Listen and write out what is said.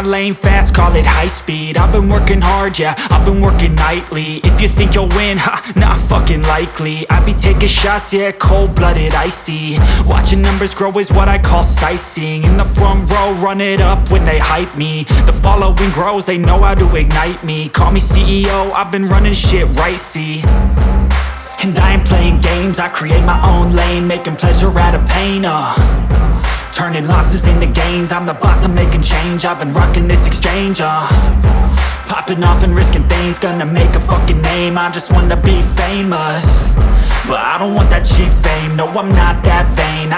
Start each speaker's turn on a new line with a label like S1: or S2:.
S1: my lane fast, call it high speed. I've been working hard, yeah, I've been working nightly. If you think you'll win, ha, not fucking likely. I be taking shots, yeah, cold-blooded, icy. Watching numbers grow is what I call sightseeing. In the front row, run it up when they hype me. The following grows, they know how to ignite me. Call me CEO, I've been running shit right, see. And I ain't playing games, I create my own lane, making pleasure out of pain, turning losses into gains. I'm the boss, I'm making change. I've been rocking this exchange, popping off and risking things. Gonna make a fucking name, I just wanna be famous. But I don't want that cheap fame, no I'm not that vain.